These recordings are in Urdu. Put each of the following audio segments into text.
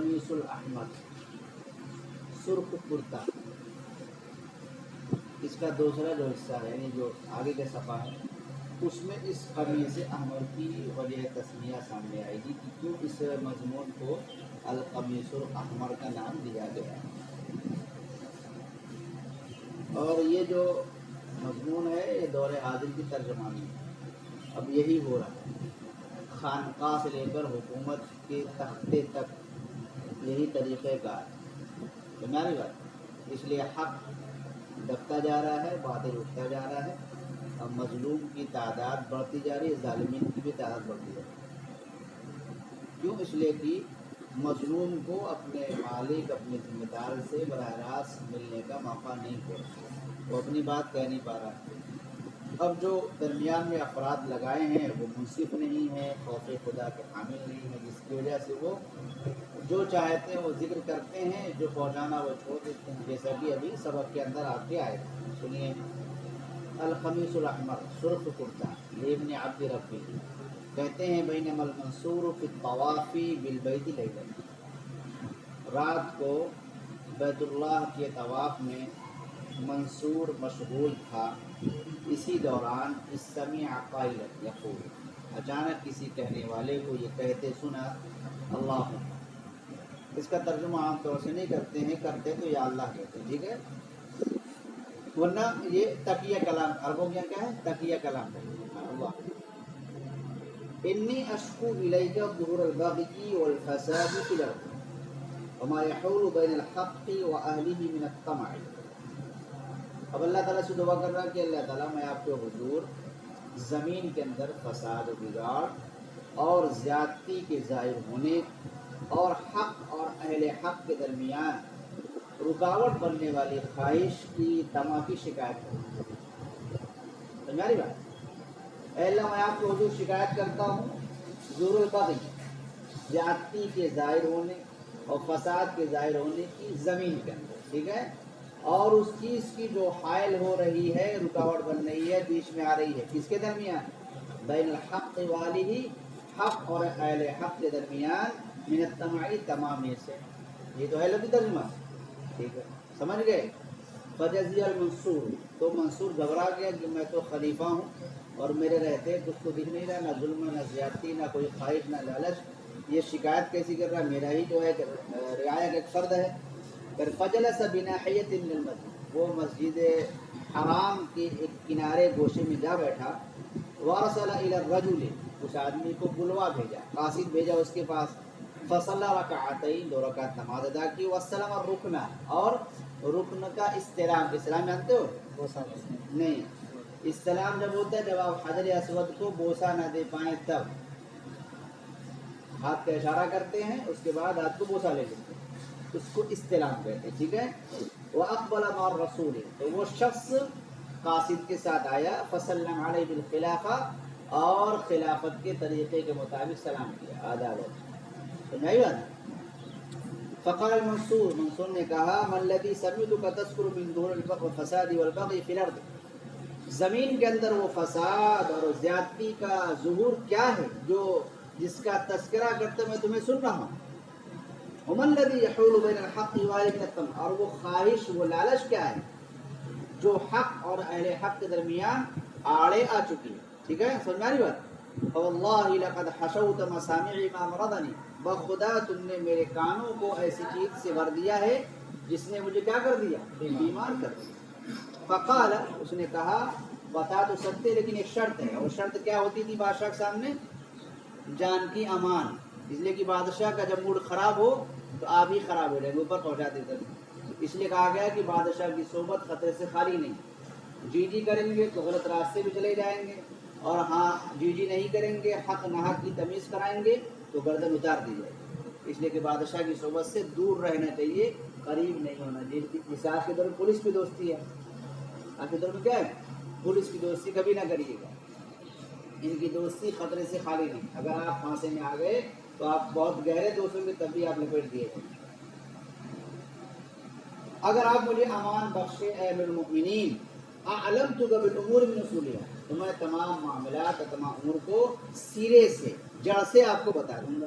قمیص الاحمر، سرخ کرتا، اس کا دوسرا جو حصہ ہے یعنی جو آگے کا صفحہ ہے اس میں اس قمیص احمر کی وجہ تسمیہ سامنے آئے گی کہ کیوں اس مضمون کو القمیص الاحمر کا نام دیا گیا ہے۔ اور یہ جو مضمون ہے یہ دور حاضر کی ترجمانی ہے، اب یہی ہو رہا ہے، خانقاہ سے لے کر حکومت کے تختے تک یہی طریقہ کار ہے، تمہاری بات، اس لیے حق دبتا جا رہا ہے، باطل اٹھتا جا رہا ہے، اب مظلوم کی تعداد بڑھتی جا رہی ہے، ظالمین کی بھی تعداد بڑھتی جا رہی ہے۔ کیوں؟ اس لیے کہ مظلوم کو اپنے مالک اپنے ذمہ دار سے براہ راست ملنے کا موقع نہیں ہو رہا، وہ اپنی بات کہہ نہیں پا رہا۔ اب جو درمیان میں افراد لگائے ہیں وہ منصف نہیں ہیں، خوف خدا کے حامل نہیں ہیں، جس کی وجہ سے وہ جو چاہتے ہیں وہ ذکر کرتے ہیں، جو پہنچانا وہ چھوڑ دیتے ہیں، جیسا کہ ابھی سبق کے اندر آپ کے آئے تھے۔ سنیے، القمیص الاحمر، سرخ کرتا، لابن عبد ربی، کہتے ہیں بینما المنصور فی الطواف بالبیت لیلا، رات کو بیت اللہ کے طواف میں منصور مشغول تھا، اسی دوران سمع قائلا یقول، اچانک کسی کہنے والے کو یہ کہتے سنا، اللہ، اس کا ترجمہ عام طور سے نہیں کرتے ہیں، کرتے تو یا اللہ کہتے ہیں، ٹھیک ہے، ورنہ یہ تقیہ کلام، عربوں کے کیا ہے تقیہ کلام ہے، اللہ، انی اشکو الیک ظہور البغی والفساد فی الارض وما یحول بین الحق واہلہ من الطمع۔ اب اللہ تعالیٰ سے دعا کر رہا کہ اللہ تعالیٰ میں آپ کے حضور زمین کے اندر فساد و بگاڑ اور زیادتی کے ظاہر ہونے اور حق اور اہل حق کے درمیان رکاوٹ بننے والی خواہش کی طمع کی شکایت کروں۔ سمجھاری بات؟ اے اللہ میں آپ کے حضور شکایت کرتا ہوں ظہور البغی، زیادتی کے ظاہر ہونے اور فساد کے ظاہر ہونے کی زمین کے اندر، ٹھیک ہے، اور اس چیز کی جو حائل ہو رہی ہے، رکاوٹ بن رہی ہے، بیچ میں آ رہی ہے، کس کے درمیان؟ بین الحق والہ، حق اور اہل حق کے درمیان، من الطمع، تمام سے، یہ تو ہے لفظی ترجمہ، ٹھیک ہے، سمجھ گئے؟ فجزی المنصور، تو منصور گھبرا گیا کہ میں تو خلیفہ ہوں اور میرے رہتے کچھ کو دکھ نہیں رہا، نہ ظلم نہ زیادتی نہ کوئی خواہش نہ لالچ، یہ شکایت کیسی کر رہا، میرا ہی جو ہے رعایا کا ایک فرد ہے۔ پھر فجلس بناحیۃ من المسجد، وہ مسجد حرام کے ایک کنارے گوشے میں جا بیٹھا، وارسل الی الرجل، اس آدمی کو بلوا بھیجا، قاصد بھیجا اس کے پاس، فصلی رکعتین، 2 رکعت نماز ادا کی، واستلم الرکن، اور رکن کا استلام، استلام جانتے ہو؟ نہیں، استلام جب ہوتا ہے جب آپ حجر اسود کو بوسہ نہ دے پائیں تب ہاتھ کا اشارہ کرتے ہیں، اس کے بعد ہاتھ کو بوسہ لے لیتے ہیں، اس کو استلام کہتے ہیں، ٹھیک ہے۔ وَأَقْبَلَ مَعَ الرَّسُولِ، تو وہ شخص قاصد کے ساتھ آیا، فَسَلَّمَ عَلَيْهِ بِالْخِلَافَةِ، اور خلافت کے طریقے کے مطابق سلام کیا، آداب، سمجھائی بات؟ فقال المنصور، منصور نے کہا، مَا الَّذِي سَمِعْتُكَ تَذْكُرُ مِنْ ظُهُورِ الْفَسَادِ وَالْبَغْيِ فِي الْأَرْضِ، زمین کے اندر وہ فساد اور زیادتی کا ظہور کیا ہے جو جس کا تذکرہ کرتے میں تمہیں سن رہا ہوں، وَمَا الَّذِي يَحُولُ بَيْنَ الْحَقِّ وَالِمِنَ الطَّمْعِ، اور وہ خواہش وہ لالچ کیا ہے جو حق اور اہل حق کے درمیان آڑے آ چکی ہے، ٹھیک ہے، سمجھ میں آ رہی بات؟ فَوَاللَّهِ لَقَدْ حَشَوْتَ مَسَامِعِي مَا أَمْرَضَنِي، بخدا تم نے میرے کانوں کو ایسی چیز سے بھر دیا ہے جس نے مجھے کیا کر دیا، بیمار کر دیا۔ فقال، اس نے کہا، بتا تو سکتے لیکن ایک شرط ہے، اور شرط کیا ہوتی تھی بادشاہ کے سامنے؟ جان کی امان، اس لیے کہ بادشاہ کا جب موڈ خراب ہو تو آپ ہی خراب ہو جائیں گے، اوپر پہنچا دیتے ہیں، اس لیے کہا گیا کہ بادشاہ کی صحبت خطرے سے خالی نہیں، جی کریں گے تو غلط راستے بھی چلے جائیں گے، اور ہاں جی نہیں کریں گے، حق ناحق کی تمیز کرائیں گے تو گردن اتار دی جائے گی، اس لیے کہ بادشاہ کی صحبت سے دور رہنا چاہیے، قریب نہیں ہونا چاہیے، جیسے آج کے دور میں پولیس کی دوستی ہے، آج کے دور میں کیا ہے، پولیس کی دوستی کبھی نہ کریے گا، ان کی دوستی خطرے سے خالی نہیں، اگر آپ پھانسے میں آ گئے تو آپ بہت گہرے دوستوں کے تب بھی آپ لپیٹ دیے گئے۔ اگر آپ مجھے امان بخشے اے امیر المؤمنین، اعلمتک بالامور من اصولها، تو میں تمام معاملات اور تمام امور کو سرے سے، جڑ سے آپ کو بتا دوں گا،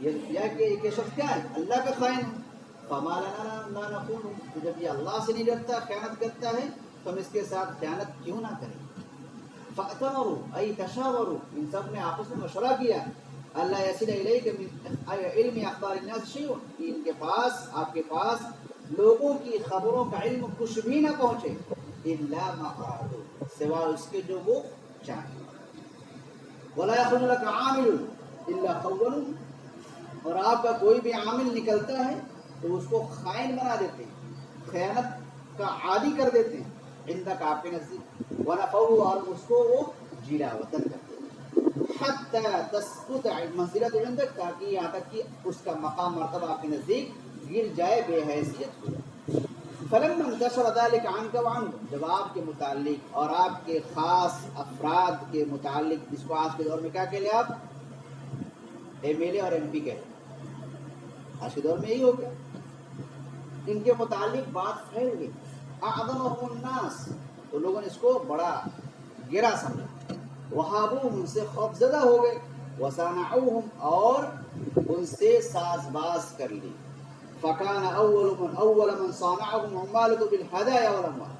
یہ شخص کیا ہے؟ اللہ کا خائن ہے. فما لنا لا نخون، تو جب یہ اللہ سے نہیں ڈرتا، خیانت کرتا ہے، تو ہم اس کے ساتھ خیانت کیوں نہ کریں. فأتمروا ای تشاوروا، ان سب نے آپس میں مشورہ کیا، اللہ یصل الیک من علم اخبار الناس شیء، ان کے پاس، آپ کے پاس لوگوں کی خبروں کا علم کچھ بھی نہ پہنچے، الا ما ارادوا، سوائے اس کے جو وہ چاہیں. ولا يخرج لك عامل الا خونوا، اور آپ کا کوئی بھی عامل نکلتا ہے تو اس کو خائن بنا دیتے ہیں، خیانت کا عادی کر دیتے ہیں. عندك، آپ کے نزدیک، ونفوه، اور اس کو وہ جیلا وطن کرتے ہیں. حتى تسقط منزلت عندك، تاکہ یہاں تک کہ اس کا مقام مرتبہ آپ کے نزدیک گر جائے، بے حیثیت ہو جائے. فلما انتشر ذلك عنك وعنهم، جب آپ کے متعلق اور آپ کے خاص افراد کے متعلق، جس کو آج کے دور میں کیا کہہ لیں آپ، ایم ایل اے اور ایم پی کہہ لیں، آج کے دور میں یہی ہو گیا، ان کے متعلق بات پھیل گئی. اعظمهم الناس، تو لوگوں نے اس کو بڑا گرا سمجھا. وہابوہم، ان سے خوف زدہ ہو گئے. وصانعوہم، اور ان سے ساز باز کر لی. فکان اول من صانعهم عمالة بالہدایا والاموال،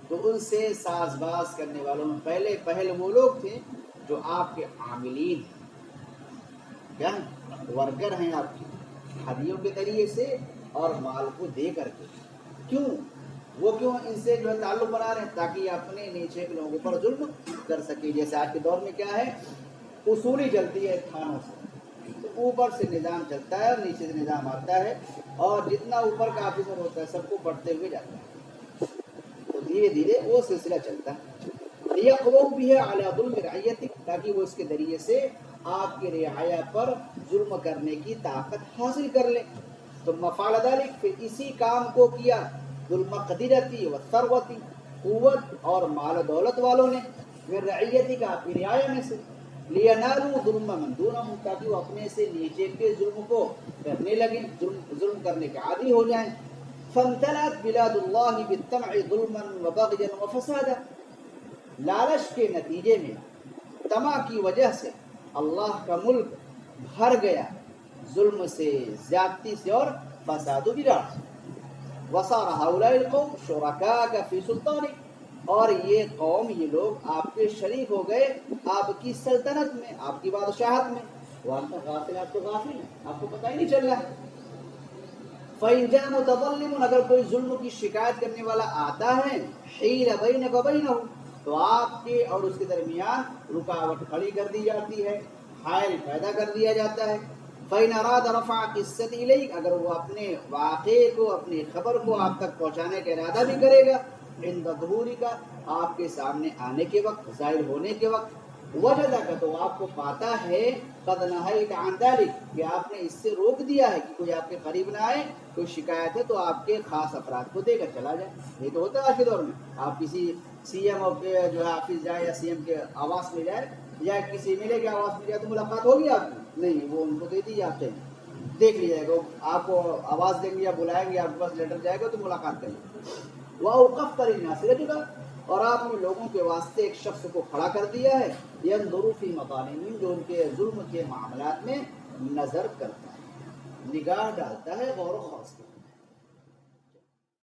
تو ان سے ساز باز کرنے والوں میں پہلے پہل وہ لوگ تھے جو آپ کے عاملین، کیا ورکر ہیں، آپ کی ہدیوں کے ذریعے سے اور مال کو دے کر کے. کیوں وہ کیوں ان سے جو ہے تعلق بنا رہے ہیں؟ تاکہ اپنے نیچے کے لوگوں پر ظلم کر سکے. جیسے آج کے دور میں کیا ہے، اصولی چلتی ہے تھانوں سے، تو اوپر سے نظام چلتا ہے اور نیچے سے نظام آتا ہے، اور جتنا اوپر کا آفیسر ہوتا ہے سب کو بڑھتے ہوئے جاتا ہے، تو دھیرے دھیرے وہ سلسلہ چلتا ہے. یقوم بھی ہے اعلیٰ ظلم رعیت، تاکہ وہ اس کے ذریعے سے آپ کی رعایا پر ظلم کرنے کی طاقت حاصل کر لے. تو مفعل ذلک، پھر اسی کام کو کیا ظلم قدرتی و ثروتی، قوت اور مال و دولت والوں نے، پھر رعیتی کا، آپ کی رعایا میں سے، لینالوا ظلم من دونہم، تاکہ وہ اپنے سے نیچے کے ظلم کو کرنے لگیں، ظلم کرنے کے عادی ہو جائیں. فامتلأت بلاد اللہ بالطمع ظلما وبغیا وفسادا، لالچ کے نتیجے میں، طمع کی وجہ سے اللہ کا ملک بھر گیا ظلم سے، زیادتی سے اور فساد و بگاڑ سے. وصار هؤلاء القوم شركاء فی سلطانک، اور یہ قوم، یہ لوگ آپ کے شریک ہو گئے آپ کی سلطنت میں، آپ کی بادشاہت میں. وانت غافل، آپ تو غافل ہیں، آپ کو پتہ ہی نہیں چل رہا ہے. فإن جاء متظلم، اگر کوئی ظلم کی شکایت کرنے والا آتا ہے، حیل بینک وبینہ، تو آپ کے اور اس کے درمیان رکاوٹ کھڑی کر دی جاتی ہے، حائل پیدا کر دیا جاتا ہے. فإن أراد رفع قصة إليك، اگر وہ اپنے واقعے کو، اپنی خبر کو آپ تک پہنچانے کا ارادہ بھی کرے گا، عند ظہورک، آپ کے سامنے آنے کے وقت، ظاہر ہونے کے وقت، وجدک، تو آپ کو پاتا ہے، قد نہیت عن ذلک، کہ آپ نے اس سے روک دیا ہے کہ کوئی آپ کے قریب نہ آئے، کوئی شکایت ہے تو آپ کے خاص افراد کو دے کر چلا جائے. یہ تو ہوتا ہے آج کے دور میں، آپ کسی سی ایم کے جو ہے آفس جائے، یا سی ایم کے آواس میں جائے، یا کسی ایم ایل اے کے آواس میں جائے، تو ملاقات ہوگی آپ کی؟ نہیں، وہ ان کو دے دیجیے، آپ چاہیے دیکھ لیجیے گا، آپ کو آواز دیں گے یا بلائیں گے، آپ کے پاس لیٹر جائے گا تو ملاقات کریں گے. وَأَوْقَفْتَ لِلنَّاسِ رَجُلًا، اور آپ نے لوگوں کے واسطے ایک شخص کو کھڑا کر دیا ہے، يَنْظُرُ فِي مَظَالِمِهِمْ، جو ان کے ظلم کے معاملات میں نظر کرتا ہے، نگاہ ڈالتا ہے، غور و خوض کرتا ہے.